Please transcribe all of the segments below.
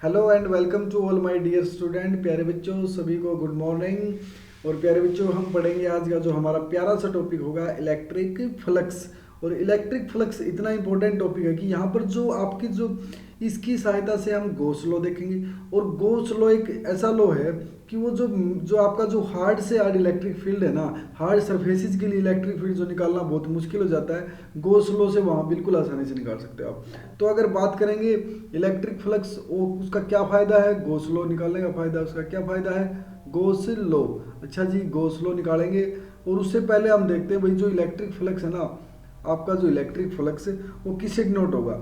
Hello and welcome to all my dear student. प्यारे बच्चों सभी को गुड मॉर्निंग। और प्यारे बच्चों हम पढ़ेंगे आज का जो हमारा प्यारा सा टॉपिक होगा इलेक्ट्रिक फ्लक्स। और इलेक्ट्रिक फ्लक्स इतना इंपॉर्टेंट टॉपिक है कि यहाँ पर जो आपकी जो इसकी सहायता से हम गॉस लॉ देखेंगे। और गॉस लॉ एक ऐसा लॉ है कि वो जो जो आपका जो हार्ड से हार्ड इलेक्ट्रिक फील्ड है ना, हार्ड सरफेसेस के लिए इलेक्ट्रिक फील्ड जो निकालना बहुत मुश्किल हो जाता है, गॉस लॉ से वहाँ बिल्कुल आसानी से निकाल सकते हो आप। तो अगर बात करेंगे इलेक्ट्रिक फ्लक्स उसका क्या फ़ायदा है, गॉस लॉ निकालने का फ़ायदा, उसका क्या फ़ायदा है, गॉस लॉ। अच्छा जी, गॉस लॉ निकालेंगे। और उससे पहले हम देखते हैं भाई जो इलेक्ट्रिक फ्लक्स है ना, आपका जो इलेक्ट्रिक फ्लक्स है वो किससे डिनोट होगा,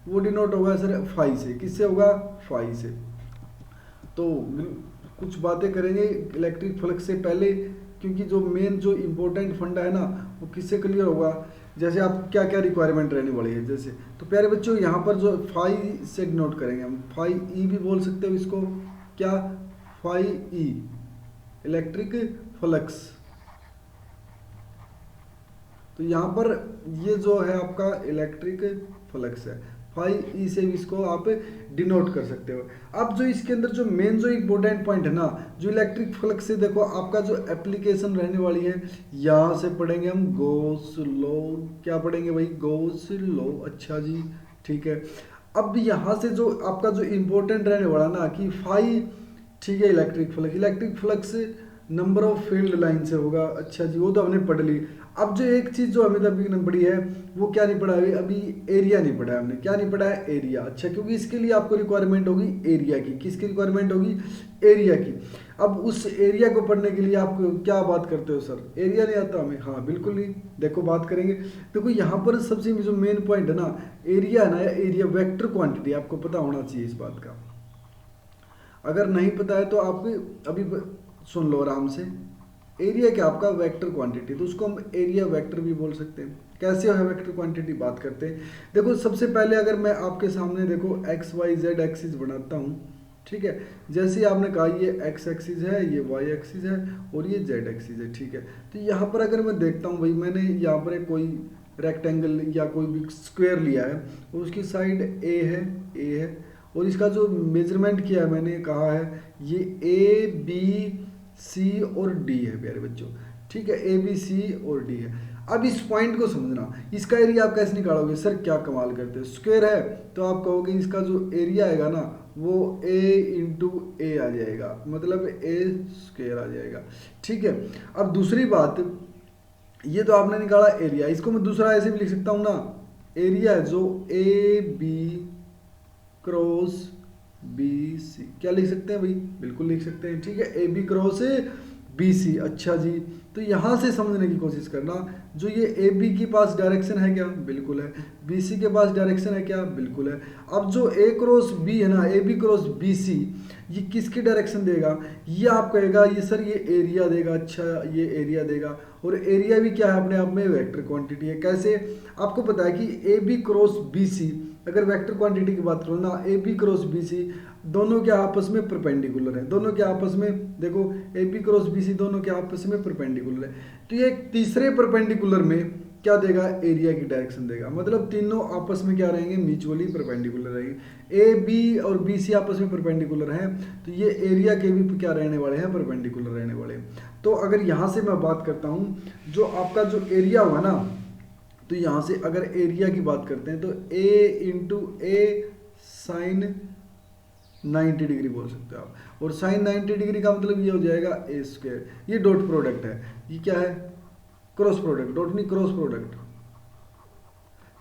वो डिनोट होगा सर फाई से। किससे होगा, फाई से। तो कुछ बातें करेंगे इलेक्ट्रिक फ्लक्स से पहले, क्योंकि जो मेन जो इम्पोर्टेंट फंडा है ना वो किससे क्लियर होगा, जैसे आप क्या क्या रिक्वायरमेंट रहने वाली है। जैसे तो प्यारे बच्चों यहाँ पर जो फाई से डिनोट करेंगे हम, फाई ई भी बोल सकते हो इसको, क्या, फाई ई इलेक्ट्रिक फ्लक्स। तो यहाँ पर ये जो है आपका इलेक्ट्रिक फ्लक्स है, फाई ई से इसको आप डिनोट कर सकते हो। अब जो इसके अंदर जो मेन जो इम्पोर्टेंट पॉइंट है ना, जो इलेक्ट्रिक फ्लक्स से देखो आपका जो एप्लीकेशन रहने वाली है, यहाँ से पढ़ेंगे हम गॉस लॉ। क्या पढ़ेंगे भाई, गॉस लॉ। अच्छा जी, ठीक है। अब यहाँ से जो आपका जो इम्पोर्टेंट रहने वाला ना कि फाई, ठीक है, electric flux number of field line से होगा। अच्छा जी, वो तो हमने पढ़ ली। अब जो एक चीज़ जो हमें अभी नहीं पढ़ी है वो क्या नहीं पढ़ा है, अभी एरिया नहीं पढ़ा है हमने। क्या नहीं पढ़ा है, एरिया। अच्छा, क्योंकि इसके लिए आपको रिक्वायरमेंट होगी एरिया की। किसकी रिक्वायरमेंट होगी, एरिया की। अब उस एरिया को पढ़ने के लिए आप क्या बात करते हो, सर एरिया नहीं आता हमें। हाँ बिल्कुल नहीं, देखो बात करेंगे। देखो यहाँ पर सबसे जो मेन पॉइंट है ना, एरिया है ना, एरिया वेक्टर क्वांटिटी आपको पता होना चाहिए इस बात का। अगर नहीं पता है तो आप अभी सुन लो आराम से। एरिया क्या, आपका वेक्टर क्वांटिटी, तो उसको हम एरिया वेक्टर भी बोल सकते हैं। कैसे है वेक्टर क्वांटिटी, बात करते हैं। देखो सबसे पहले अगर मैं आपके सामने देखो एक्स वाई जेड एक्सिस बनाता हूँ, ठीक है। जैसे आपने कहा ये एक्स एक्सिस है, ये वाई एक्सिस है और ये जेड एक्सिस है, ठीक है। तो यहाँ पर अगर मैं देखता हूँ भाई, मैंने यहाँ पर कोई रेक्टेंगल या कोई भी स्क्वायर लिया है और उसकी साइड ए है और इसका जो मेजरमेंट किया है मैंने कहा है ये ए बी सी और डी है प्यारे बच्चों, ठीक है, ए बी सी और डी है। अब इस पॉइंट को समझना, इसका एरिया आप कैसे निकालोगे, सर क्या कमाल करते हो, स्क्वायर है तो आप कहोगे इसका जो एरिया आएगा ना वो ए इंटू ए आ जाएगा, मतलब ए स्क्वायर आ जाएगा, ठीक है। अब दूसरी बात, ये तो आपने निकाला एरिया, इसको मैं दूसरा ऐसे भी लिख सकता हूँ ना, एरिया है जो A B cross B C, क्या लिख सकते हैं भाई, बिल्कुल लिख सकते हैं, ठीक है, A B cross B C. अच्छा जी, तो यहाँ से समझने की कोशिश करना, जो ये ए बी के पास डायरेक्शन है क्या, बिल्कुल है, बी सी के पास डायरेक्शन है क्या, बिल्कुल है। अब जो ए क्रॉस बी है ना, A B cross B C, ये किसकी डायरेक्शन देगा, ये आप कहेगा ये सर ये एरिया देगा। अच्छा, ये एरिया देगा और एरिया भी क्या है, अपने आप में वेक्टर क्वांटिटी है। कैसे, आपको पता है कि A B cross B C, अगर वेक्टर क्वांटिटी की बात करो ना, A B cross B C दोनों के आपस में परपेंडिकुलर है, दोनों के आपस में देखो A B cross B C दोनों के आपस में परपेंडिकुलर है। तो ये तीसरे परपेंडिकुलर में क्या देगा, एरिया की डायरेक्शन देगा, मतलब तीनों आपस में क्या रहेंगे, म्यूचुअली परपेंडिकुलर रहेंगे। ए बी और बी सी आपस में परपेंडिकुलर हैं तो ये एरिया के भी क्या रहने वाले हैं, परपेंडिकुलर रहने वाले हैं। तो अगर यहाँ से मैं बात करता हूँ, जो आपका जो एरिया हुआ ना, तो यहाँ से अगर एरिया की बात करते हैं तो ए इंटू ए साइन 90 डिग्री बोल सकते हो आप, और साइन 90 डिग्री का मतलब ये हो जाएगा ए स्क्वायर। ये डॉट प्रोडक्ट है, ये क्या है, क्रॉस प्रोडक्ट, डॉट नहीं क्रॉस प्रोडक्ट,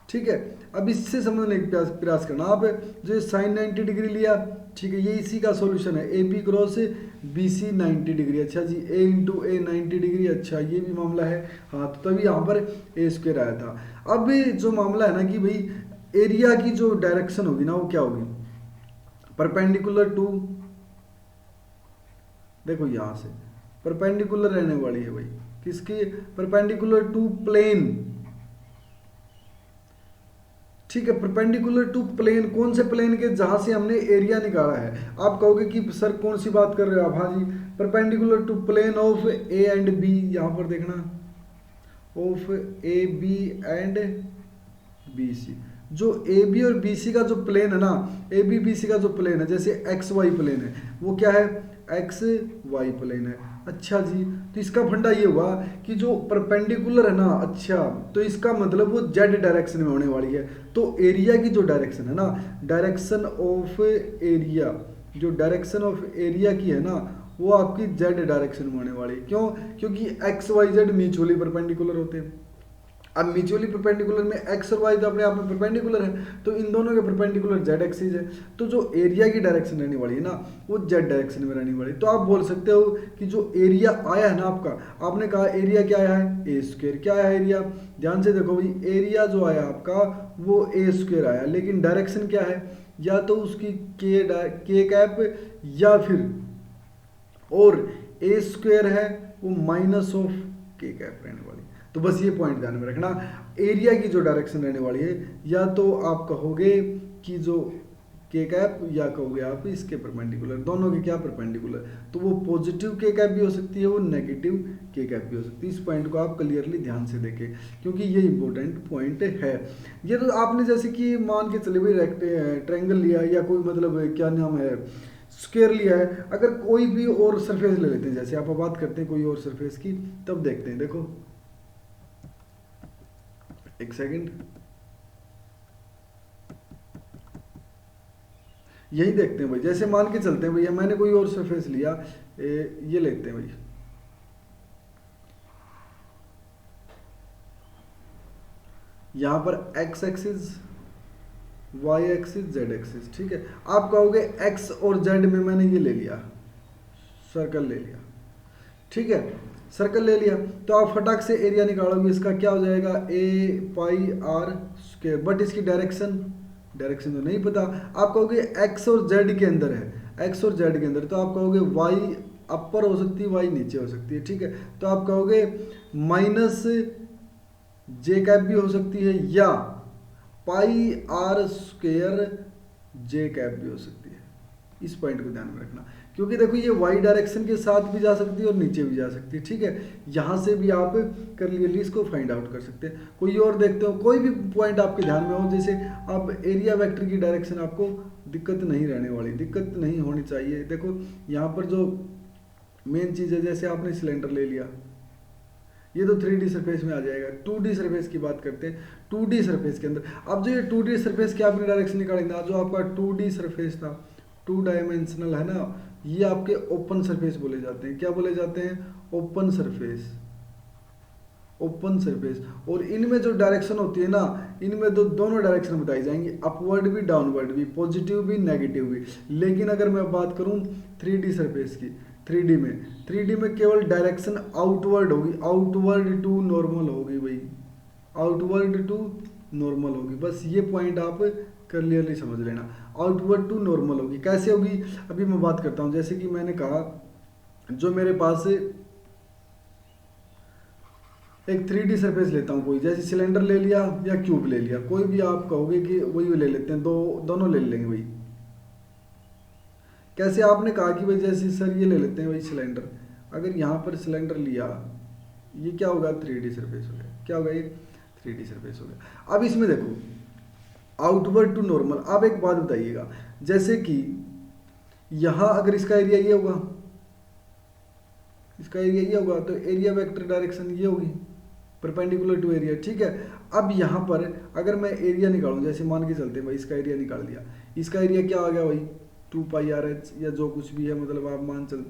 ठीक है। अब इससे समझने का प्रयास करना आप, जो साइन 90 डिग्री लिया, ठीक है, ये इसी का सॉल्यूशन है, A B cross B C 90 degree. अच्छा जी, ए इंटू ए 90 डिग्री, अच्छा ये भी मामला है। हाँ, तो तभी यहाँ पर ए स्क्वायर आया था। अब जो मामला है ना कि भाई एरिया की जो डायरेक्शन होगी ना वो क्या होगी, परपेंडिकुलर टू, देखो यहाँ से परपेंडिकुलर रहने वाली है भाई, किसकी, परपेंडिकुलर टू प्लेन, ठीक है, परपेंडिकुलर टू प्लेन, कौन से प्लेन के, जहां से हमने एरिया निकाला है। आप कहोगे कि सर कौन सी बात कर रहे हो आप, हाँ जी, perpendicular to plane of A and B, यहां पर देखना of A B and B C, जो ए बी और बी सी का जो प्लेन है ना, ए बी बी सी का जो प्लेन है, जैसे एक्स वाई प्लेन है, वो क्या है, एक्स वाई प्लेन है। अच्छा जी, तो इसका फंडा ये हुआ कि जो परपेंडिकुलर है ना, अच्छा तो इसका मतलब वो जेड डायरेक्शन में होने वाली है। तो एरिया की जो डायरेक्शन है ना, डायरेक्शन ऑफ एरिया, जो डायरेक्शन ऑफ एरिया की है ना, वो आपकी जेड डायरेक्शन में होने वाली है। क्यों? क्योंकि X Y Z mutually perpendicular होते हैं। अब म्यूचुअली परपेंडिकुलर में एक्स और वाई तो अपने आप में परपेंडिकुलर है, तो इन दोनों के परपेंडिकुलर जेड एक्सिस है। तो जो एरिया की डायरेक्शन रहने वाली है ना, वो जेड डायरेक्शन में रहने वाली है। तो आप बोल सकते हो कि जो एरिया आया है ना आपका, आपने कहा एरिया क्या आया है, ए स्क्वायर। क्या आया एरिया? ध्यान से देखो भाई, एरिया जो आया आपका वो ए स्क्वायर आया, लेकिन डायरेक्शन क्या है, या तो उसकी के कैप या फिर और ए स्क्वायर है वो माइनस ऑफ के कैप रहने वाली। तो बस ये पॉइंट ध्यान में रखना, एरिया की जो डायरेक्शन रहने वाली है, या तो आप कहोगे कि जो के कैप, या कहोगे आप इसके परपेंडिकुलर, दोनों के क्या परपेंडिकुलर, तो वो पॉजिटिव के कैप भी हो सकती है, वो नेगेटिव के कैप भी हो सकती है। इस पॉइंट को आप क्लियरली ध्यान से देखें, क्योंकि ये इंपॉर्टेंट पॉइंट है। ये तो आपने जैसे कि मान के चले भाई ट्रायंगल लिया, या कोई मतलब क्या नाम है, स्क्वायर लिया है, अगर कोई भी और सरफेस ले लेते हैं, जैसे आप बात करते हैं कोई और सरफेस की, तब देखते हैं। देखो एक सेकंड, यही देखते हैं भाई, जैसे मान के चलते हैं भैया, मैंने कोई और सरफेस लिया, ये लेते हैं भाई, यहां पर X axis, Y axis, Z axis, ठीक है। आप कहोगे एक्स और जेड में मैंने ये ले लिया, सर्कल ले लिया, ठीक है, सर्कल ले लिया, तो आप फटाक से एरिया निकालोगे, इसका क्या हो जाएगा, ए पाई आर स्क्वायर। बट इसकी डायरेक्शन तो नहीं पता। आप कहोगे एक्स और जेड के अंदर है, एक्स और जेड के अंदर, तो आप कहोगे वाई अपर हो सकती है, वाई नीचे हो सकती है, ठीक है। तो आप कहोगे माइनस जे कैप भी हो सकती है, या पाई आर स्क्वायर जे कैप भी हो सकती है। इस पॉइंट को ध्यान में रखना, क्योंकि देखो ये वाई डायरेक्शन के साथ भी जा सकती है और नीचे भी जा सकती है, ठीक है। यहाँ से भी आप क्लियरली इसको फाइंड आउट कर सकते हैं। कोई और देखते हो, कोई भी पॉइंट आपके ध्यान में हो, जैसे अब एरिया वेक्टर की डायरेक्शन आपको दिक्कत नहीं रहने वाली, दिक्कत नहीं होनी चाहिए। देखो यहाँ पर जो मेन चीज़ है, जैसे आपने सिलेंडर ले लिया, ये तो 3D सरफेस में आ जाएगा। 2D सरफेस की बात करते हैं, 2D सरफेस के अंदर अब जो ये 2D सरफेस की आपने डायरेक्शन निकाली ना, जो आपका 2D सरफेस था, 2 डायमेंशनल है ना, ये आपके ओपन सरफेस बोले जाते हैं। क्या बोले जाते हैं? Open surface, open surface. और इनमें जो डायरेक्शन होती है ना, इनमें तो दोनों डायरेक्शन बताई जाएंगी, अपवर्ड भी डाउनवर्ड भी, पॉजिटिव भी नेगेटिव भी। लेकिन अगर मैं बात करूं 3D सरफेस की, 3D में केवल डायरेक्शन आउटवर्ड होगी, आउटवर्ड टू नॉर्मल होगी भाई, आउटवर्ड टू नॉर्मल होगी। बस ये पॉइंट आप क्लियरली समझ लेना, आउटवर्ड टू नॉर्मल होगी। कैसे होगी अभी मैं बात करता हूँ। जैसे कि मैंने कहा, जो मेरे पास एक 3D सरफेस लेता हूँ कोई, जैसे सिलेंडर ले लिया या क्यूब ले लिया, कोई भी आप कहोगे कि वही ले लेते हैं, दोनों ले लेंगे भाई। कैसे? आपने कहा कि भाई जैसे सर ये ले लेते हैं भाई सिलेंडर, अगर यहाँ पर सिलेंडर लिया, ये क्या होगा? 3D सरफेस हो गया। क्या होगा? ये 3D सरफेस हो गया। अब इसमें देखो, आउटवर्ड टू नॉर्मल। अब एक बात बताइएगा, जैसे कि यहाँ अगर इसका एरिया ये होगा, इसका एरिया ये होगा, तो एरिया वेक्टर डायरेक्शन ये होगी, परपेंडिकुलर टू एरिया, ठीक है। अब यहाँ पर अगर मैं एरिया निकालूं, जैसे मान के चलते हैं भाई, इसका एरिया निकाल दिया, इसका एरिया क्या आ गया भाई? 2 पाई आर एच, या जो कुछ भी है, मतलब आप मान चल,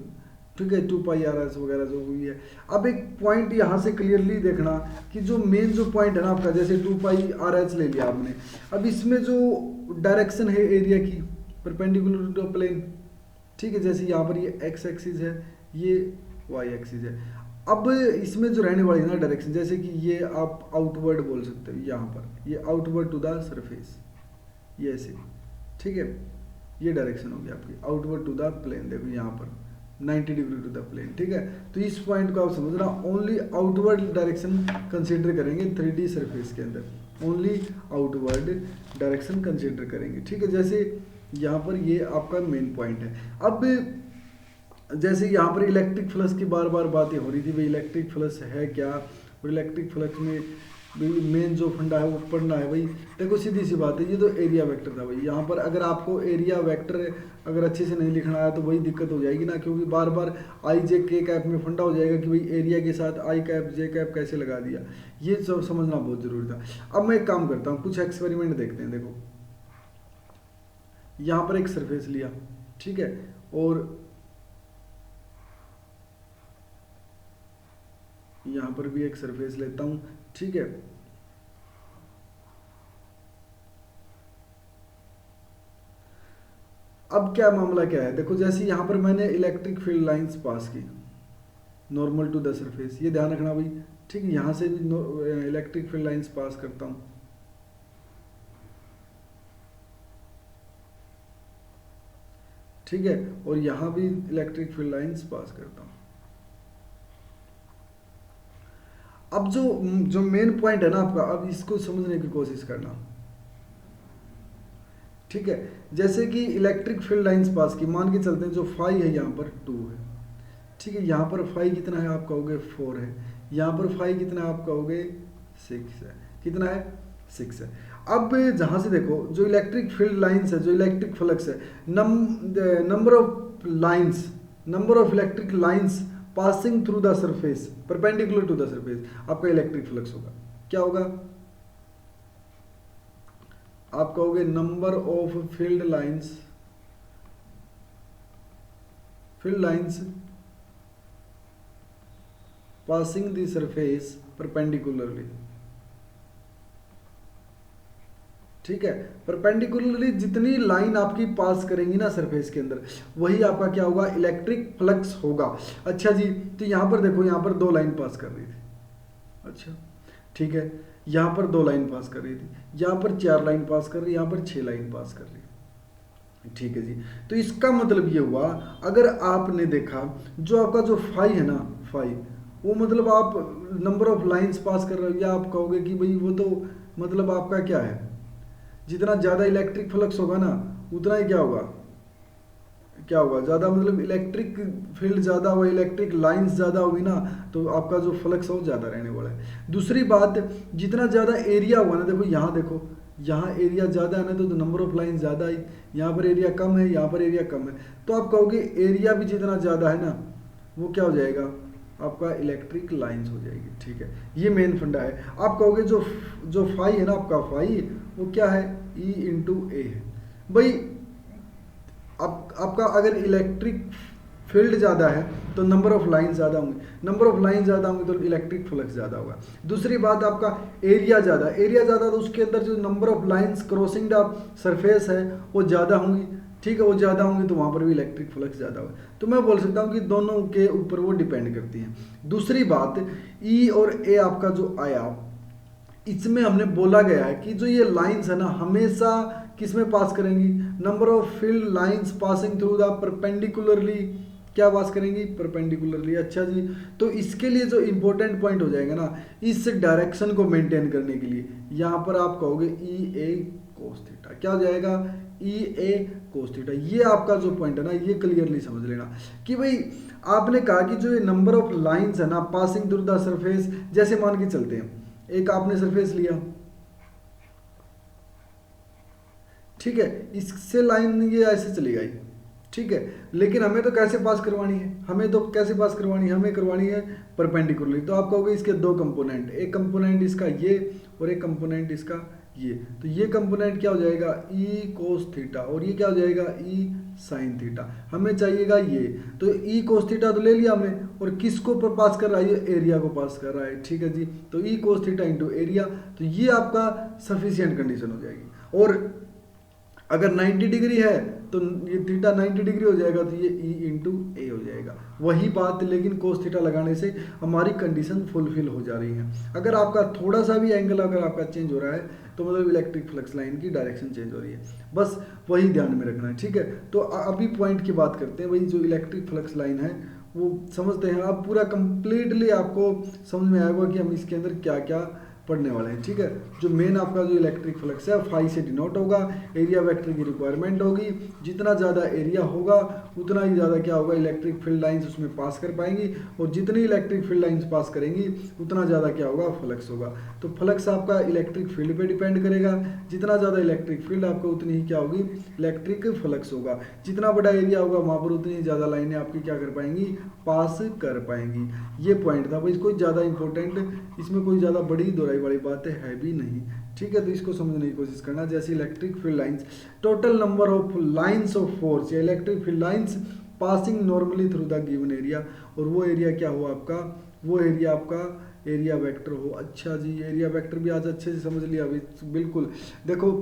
ठीक है, 2 पाई आर एच वगैरह जो हुई है। अब एक पॉइंट यहाँ से क्लियरली देखना कि जो मेन जो पॉइंट है ना आपका, जैसे 2 पाई आर एच ले लिया आपने, अब इसमें जो डायरेक्शन है एरिया की, परपेंडिकुलर टू प्लेन, ठीक है। जैसे यहाँ पर ये एक्स एक्सिस है, ये वाई एक्सिस है। अब इसमें जो रहने वाली है ना डायरेक्शन, जैसे कि ये आप आउटवर्ड बोल सकते हो, यहाँ पर ये आउटवर्ड टू द सरफेस, ये ऐसे, ठीक है, ये डायरेक्शन होगी आपकी आउटवर्ड टू द प्लेन। देखो यहाँ पर 90 डिग्री टू द प्लेन, ठीक है। तो इस पॉइंट को आप समझना, ओनली आउटवर्ड डायरेक्शन कंसीडर करेंगे 3D सरफेस के अंदर, ओनली आउटवर्ड डायरेक्शन कंसीडर करेंगे, ठीक है। जैसे यहाँ पर ये आपका मेन पॉइंट है। अब जैसे यहाँ पर इलेक्ट्रिक फ्लक्स की बार बार बातें हो रही थी, भाई इलेक्ट्रिक फ्लक्स है क्या, और इलेक्ट्रिक फ्लक्स में मेन जो फंडा है वो पढ़ना है भाई। देखो सीधी सी बात है, ये तो एरिया वेक्टर था भाई। यहाँ पर अगर आपको एरिया वेक्टर अगर अच्छे से नहीं लिखना आया तो वही दिक्कत हो जाएगी ना, क्योंकि बार बार आई जे के कैप में फंडा हो जाएगा कि भाई एरिया के साथ आई कैप जे कैप कैसे लगा दिया। ये सब समझना बहुत ज़रूरी था। अब मैं एक काम करता हूँ, कुछ एक्सपेरिमेंट देखते हैं। देखो यहाँ पर एक सरफेस लिया, ठीक है, और यहाँ पर भी एक सरफेस लेता हूँ, ठीक है। अब क्या मामला क्या है, देखो जैसे यहाँ पर मैंने इलेक्ट्रिक फील्ड लाइंस पास की नॉर्मल टू द सरफेस, ये ध्यान रखना भाई, ठीक है। यहाँ से भी इलेक्ट्रिक फील्ड लाइंस पास करता हूँ, ठीक है, और यहाँ भी इलेक्ट्रिक फील्ड लाइंस पास करता हूँ। अब जो जो मेन पॉइंट है ना आपका, अब इसको समझने की कोशिश करना, ठीक है। जैसे कि इलेक्ट्रिक फील्ड लाइंस पास की, मान के चलते हैं जो फाई है यहाँ पर 2 है, ठीक है। यहाँ पर फाई कितना है आप कहोगे 4 है, यहाँ पर फाई कितना है आप कहोगे 6 है, कितना है 6 है। अब जहाँ से देखो जो इलेक्ट्रिक फील्ड लाइंस है, जो इलेक्ट्रिक फ्लक्स है, number of electric lines passing through the surface perpendicular to the surface, आपका इलेक्ट्रिक फ्लक्स होगा, क्या होगा आप कहोगे number of field lines passing the surface perpendicularly, ठीक है। परपेंडिकुलरली जितनी लाइन आपकी पास करेंगी ना सरफेस के अंदर, वही आपका क्या होगा इलेक्ट्रिक फ्लक्स होगा। अच्छा जी, तो यहाँ पर देखो, यहाँ पर 2 लाइन पास कर रही थी, अच्छा ठीक है, यहाँ पर 2 लाइन पास कर रही थी, यहाँ पर 4 लाइन पास कर रही, यहाँ पर 6 लाइन पास कर रही, ठीक है जी। तो इसका मतलब ये हुआ, अगर आपने देखा जो आपका जो फाई है ना, फाई वो मतलब आप नंबर ऑफ लाइंस पास कर रहे हो, या आप कहोगे कि भाई वो तो मतलब आपका क्या है, जितना ज़्यादा इलेक्ट्रिक फ्लक्स होगा ना उतना ही क्या होगा ज़्यादा, मतलब इलेक्ट्रिक फील्ड ज़्यादा हुआ, इलेक्ट्रिक लाइंस ज़्यादा होगी ना, तो आपका जो फ्लक्स है वो ज़्यादा रहने वाला है। दूसरी बात, जितना ज़्यादा एरिया हुआ ना, देखो यहाँ एरिया ज़्यादा है ना, तो नंबर ऑफ लाइन ज़्यादा आई, यहाँ पर एरिया कम है, यहाँ पर एरिया कम है, तो आप कहोगे एरिया भी जितना ज़्यादा है ना वो क्या हो जाएगा आपका इलेक्ट्रिक लाइंस हो जाएगी, ठीक है। ये मेन फंडा है। आप कहोगे जो फाई है ना आपका, फाई वो क्या है E इंटू ए है भाई। आपका अगर इलेक्ट्रिक फील्ड ज़्यादा है तो नंबर ऑफ लाइन ज़्यादा होंगे, नंबर ऑफ लाइन ज़्यादा होंगे तो इलेक्ट्रिक फ्लक्स ज़्यादा होगा। दूसरी बात, आपका एरिया ज़्यादा तो उसके अंदर जो number of lines crossing the surface है वो ज़्यादा होंगी, ठीक है, वो ज़्यादा होंगी तो वहाँ पर भी इलेक्ट्रिक फ्लक्स ज़्यादा होगा। तो मैं बोल सकता हूँ कि दोनों के ऊपर वो डिपेंड करती हैं। दूसरी बात, E और A आपका जो आया, इसमें हमने बोला गया है कि जो ये लाइंस है ना हमेशा किस में पास करेंगी, number of field lines passing through the perpendicularly, क्या पास करेंगी परपेंडिकुलरली। अच्छा जी, तो इसके लिए जो इंपॉर्टेंट पॉइंट हो जाएगा ना, इस डायरेक्शन को मेंटेन करने के लिए यहाँ पर आप कहोगे ई ए कोस थीटा, क्या हो जाएगा ई ए कोस थीटा। ये आपका जो पॉइंट है ना, ये क्लियरली समझ लेना कि भाई आपने कहा कि जो ये नंबर ऑफ लाइंस है ना पासिंग थ्रू द सरफेस, जैसे मान के चलते हैं एक आपने सरफेस लिया, ठीक है, इससे लाइन ये ऐसे चली गई, ठीक है, लेकिन हमें तो कैसे पास करवानी है, हमें करवानी है परपेंडिकुलरली। तो आप कहोगे इसके 2 कंपोनेंट, एक कंपोनेंट इसका ये और एक कंपोनेंट इसका ये, तो ये कंपोनेंट क्या हो जाएगा ई कोस थीटा और ये क्या हो जाएगा ई साइन थीटा। हमें चाहिएगा ये, तो ई कोस थीटा तो ले लिया हमने, और किसको पास कर रहा है, ये एरिया को पास कर रहा है, ठीक है जी। तो ई कोस थीटा इंटू एरिया, तो ये आपका सफिशिएंट कंडीशन हो जाएगी। और अगर 90 डिग्री है तो ये थीटा 90 डिग्री हो जाएगा, तो ये ई इंटू ए हो जाएगा। वही बात, लेकिन कोस थीटा लगाने से हमारी कंडीशन फुलफिल हो जा रही है। अगर आपका थोड़ा सा भी एंगल अगर आपका चेंज हो रहा है तो मतलब इलेक्ट्रिक फ्लक्स लाइन की डायरेक्शन चेंज हो रही है, बस वही ध्यान में रखना है, ठीक है। तो अभी पॉइंट की बात करते हैं, वही जो इलेक्ट्रिक फ्लक्स लाइन है वो समझते हैं। अब पूरा कंप्लीटली आपको समझ में आएगा कि हम इसके अंदर क्या क्या पढ़ने वाले हैं, ठीक है। जो मेन आपका जो इलेक्ट्रिक फ्लक्स है फाई से डिनोट होगा, एरिया वेक्टर की रिक्वायरमेंट होगी, जितना ज़्यादा एरिया होगा उतना ही ज़्यादा क्या होगा, इलेक्ट्रिक फील्ड लाइंस उसमें पास कर पाएंगी, और जितनी इलेक्ट्रिक फील्ड लाइंस पास करेंगी उतना ज़्यादा क्या होगा, फ्लक्स होगा। तो फ्लक्स आपका इलेक्ट्रिक फील्ड पे डिपेंड करेगा, जितना ज़्यादा इलेक्ट्रिक फील्ड आपको उतनी ही क्या होगी, इलेक्ट्रिक फ्लक्स होगा। जितना बड़ा एरिया होगा वहाँ पर उतनी ज़्यादा लाइनें आपकी क्या कर पाएंगी, पास कर पाएंगी। ये पॉइंट था भाई, कोई ज़्यादा इंपॉर्टेंट, इसमें कोई ज़्यादा बड़ी दोहराई वाली बातें है भी नहीं, ठीक है। तो इसको समझने की कोशिश करना। जैसे electric field lines, total number of lines of force या electric field lines passing normally through the given area, और वो एरिया क्या हो आपका, वो एरिया आपका एरिया वेक्टर हो। अच्छा जी, एरिया वेक्टर भी आज अच्छे से समझ लिया अभी, बिल्कुल। देखो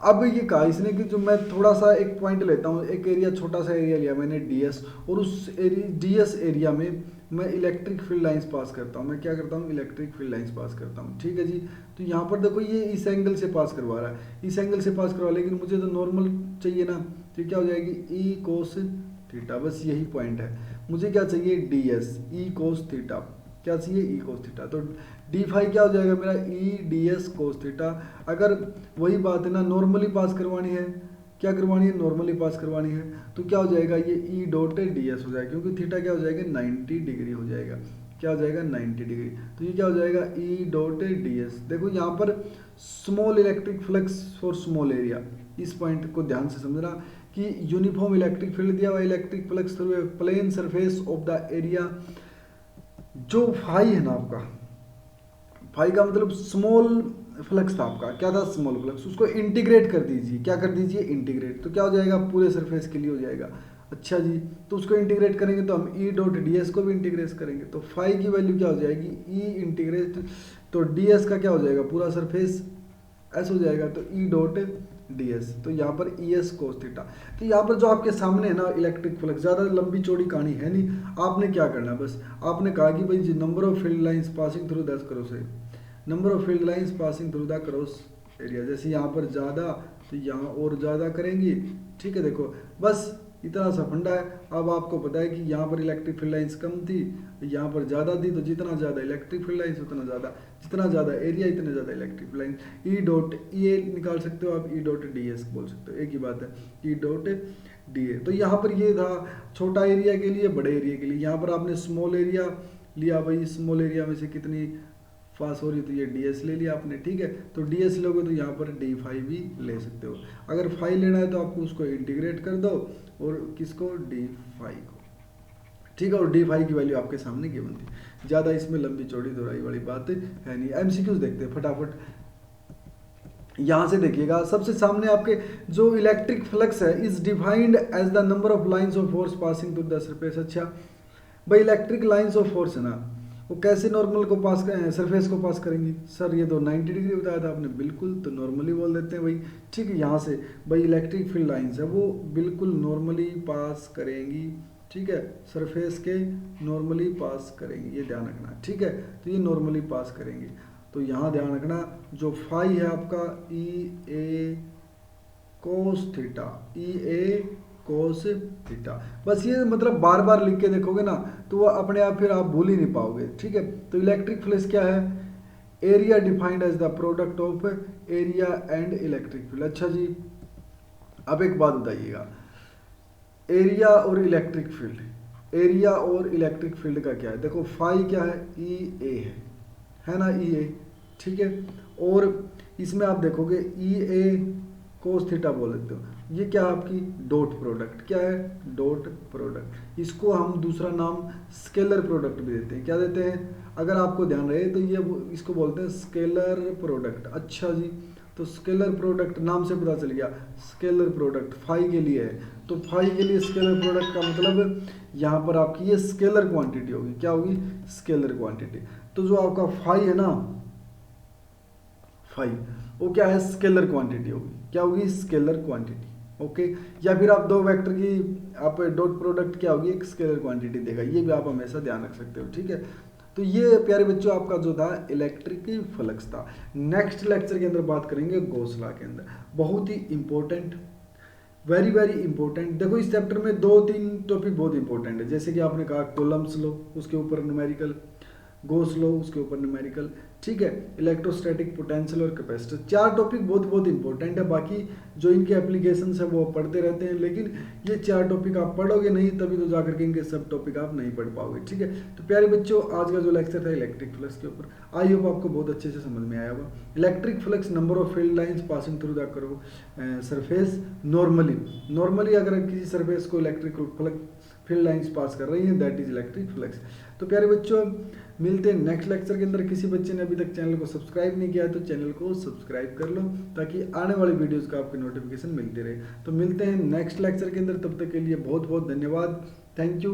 अब ये कहा इसने कि जो मैं थोड़ा सा एक पॉइंट लेता हूँ, एक एरिया, छोटा सा एरिया लिया मैंने डीएस, और उस डीएस एरिया में मैं इलेक्ट्रिक फील्ड लाइंस पास करता हूँ। मैं क्या करता हूँ, इलेक्ट्रिक फील्ड लाइंस पास करता हूँ, ठीक है जी। तो यहाँ पर देखो ये इस एंगल से पास करवा रहा है, इस एंगल से पास करवा, लेकिन मुझे तो नॉर्मल चाहिए ना, तो क्या हो जाएगी, ई कोस थीटा, बस यही पॉइंट है। मुझे क्या चाहिए, डी एस, ई कोस थीटा, क्या चाहिए, ई कोस थीटा। तो डी फाई क्या हो जाएगा मेरा, E D S cos theta. अगर वही बात है ना, नॉर्मली पास करवानी है, क्या करवानी है, नॉर्मली पास करवानी है, तो क्या हो जाएगा, ये ई डॉट डी एस हो जाएगा, क्योंकि थीटा क्या हो जाएगा, 90 डिग्री हो जाएगा। क्या हो जाएगा, 90 डिग्री। तो ये क्या हो जाएगा, ई डॉट डी एस। देखो यहाँ पर small electric flux for small area, इस पॉइंट को ध्यान से समझना कि यूनिफॉर्म इलेक्ट्रिक फील्ड दिया हुआ, electric flux through a plane surface of the area. जो फाई है ना आपका, फाई का मतलब स्मॉल फ्लक्स था आपका, क्या था, स्मॉल फ्लक्स, उसको इंटीग्रेट कर दीजिए, क्या कर दीजिए, इंटीग्रेट। तो क्या हो जाएगा, पूरे सरफेस के लिए हो जाएगा। अच्छा जी, तो उसको इंटीग्रेट करेंगे तो हम ई डॉट डी एस को भी इंटीग्रेट करेंगे, तो फाई की वैल्यू क्या हो जाएगी, ई इंटीग्रेट, तो डी एस का क्या हो जाएगा, पूरा सरफेस एस हो जाएगा, तो ई डॉट डी एस, तो यहाँ पर ई एस कोस थीटा। तो यहाँ पर जो आपके सामने है ना इलेक्ट्रिक फ्लक्स, ज़्यादा लंबी चौड़ी कहानी है नहीं, आपने क्या करना, बस आपने कहा कि भाई number of field lines passing through the cross है, number of field lines passing through the cross area, जैसे यहाँ पर ज़्यादा तो यहाँ और ज़्यादा करेंगी, ठीक है। देखो बस इतना सा फंडा है। अब आपको पता है कि यहाँ पर इलेक्ट्रिक फील्ड लाइंस कम थी, यहाँ पर ज़्यादा थी, तो जितना ज़्यादा इलेक्ट्रिक फील्ड लाइंस उतना ज़्यादा, जितना ज़्यादा एरिया इतना ज़्यादा electric field line. E dot ये निकाल सकते हो आप, ई डॉट डी एस बोल सकते हो, एक ही बात है, ई डॉट डी ए। तो यहाँ पर ये था छोटा एरिया के लिए, बड़े एरिया के लिए। यहाँ पर आपने स्मॉल एरिया लिया, भाई स्मॉल एरिया में से कितनी पास हो रही, तो ये डी एस ले लिया आपने, ठीक है। तो डी एस लोगे तो यहाँ पर डी फाई भी ले सकते हो। अगर फाई लेना है तो आपको उसको इंटीग्रेट कर दो, और किसको, डी फाई को, ठीक है। और डी फाई की वैल्यू आपके सामने गिवन थी, ज़्यादा इसमें लंबी चौड़ी दोहराई वाली बात है नहीं। एमसीक्यूज देखते हैं फटाफट, यहाँ से देखिएगा सबसे सामने आपके जो इलेक्ट्रिक फ्लक्स है is defined as the number of lines of force passing through the surface. अच्छा भाई इलेक्ट्रिक लाइंस ऑफ फोर्स है ना, वो कैसे नॉर्मल को पास करें, सरफेस को पास करेंगी, सर ये तो 90 डिग्री बताया था आपने, बिल्कुल, तो नॉर्मली बोल देते हैं भाई, ठीक है। यहाँ से भाई इलेक्ट्रिक फील्ड लाइंस है वो बिल्कुल नॉर्मली पास करेंगी, ठीक है, सरफेस के नॉर्मली पास करेंगी, ये ध्यान रखना, ठीक है। तो ये नॉर्मली पास करेंगी, तो यहाँ ध्यान रखना जो फाई है आपका ई ए कोस थीटा, ई ए कोस थीटा, बस ये मतलब बार बार लिख के देखोगे ना तो वो अपने आप फिर आप भूल ही नहीं पाओगे, ठीक है। तो इलेक्ट्रिक फ्लक्स क्या है, area defined as the product of area and electric field. अच्छा जी, अब एक बात बताइएगा, एरिया और इलेक्ट्रिक फील्ड, एरिया और इलेक्ट्रिक फील्ड का क्या है, देखो फाई क्या है, ई ए है ना, ई ए, ठीक है। और इसमें आप देखोगे ई ए कोस थीटा बोल देते हो, ये क्या है आपकी डॉट प्रोडक्ट, क्या है, डॉट प्रोडक्ट। इसको हम दूसरा नाम स्केलर प्रोडक्ट भी देते हैं, क्या देते हैं, अगर आपको ध्यान रहे तो ये इसको बोलते हैं स्केलर प्रोडक्ट। अच्छा जी, तो स्केलर प्रोडक्ट नाम से पता चल गया, स्केलर प्रोडक्ट फाई के लिए है, तो फाई के लिए स्केलर प्रोडक्ट का मतलब यहाँ पर आपकी ये स्केलर क्वांटिटी होगी, क्या होगी, स्केलर क्वांटिटी। तो जो आपका फाई है ना, फाई वो क्या है, स्केलर क्वांटिटी होगी, क्या होगी, स्केलर क्वांटिटी, ओके। या फिर आप दो वेक्टर की आप डॉट प्रोडक्ट क्या होगी, एक स्केलर क्वांटिटी देगा, ये भी आप हमेशा ध्यान रख सकते हो, ठीक है। तो ये प्यारे बच्चों आपका जो था इलेक्ट्रिक फ्लक्स था। नेक्स्ट लेक्चर के अंदर बात करेंगे गॉस लॉ के अंदर, बहुत ही इंपॉर्टेंट, वेरी वेरी इंपॉर्टेंट। देखो इस चैप्टर में 2-3 टॉपिक बहुत इंपॉर्टेंट है, जैसे कि आपने कहा कॉलम्स लो, उसके ऊपर न्यूमेरिकल, गोस लॉ, उसके ऊपर न्यूमेरिकल, ठीक है, इलेक्ट्रोस्टैटिक, पोटेंशियल और कैपेसिटर। 4 टॉपिक बहुत बहुत इंपॉर्टेंट है। बाकी जो इनके एप्लीकेशन है वो पढ़ते रहते हैं, लेकिन ये 4 टॉपिक आप पढ़ोगे नहीं तभी तो जाकर के इनके सब टॉपिक आप नहीं पढ़ पाओगे, ठीक है। तो प्यारे बच्चों, आज का जो लेक्चर था इलेक्ट्रिक फ्लक्स के ऊपर, आई होप आपको बहुत अच्छे से समझ में आया होगा। Electric flux, number of field lines passing through the curve surface normally अगर किसी सरफेस को इलेक्ट्रिक फील्ड लाइंस पास कर रही हैं, दैट इज इलेक्ट्रिक फ्लक्स। तो प्यारे बच्चों, मिलते हैं नेक्स्ट लेक्चर के अंदर। किसी बच्चे ने अभी तक चैनल को सब्सक्राइब नहीं किया है तो चैनल को सब्सक्राइब कर लो, ताकि आने वाली वीडियोस का आपको नोटिफिकेशन मिलती रहे। तो मिलते हैं नेक्स्ट लेक्चर के अंदर, तब तक के लिए बहुत बहुत धन्यवाद। Thank you.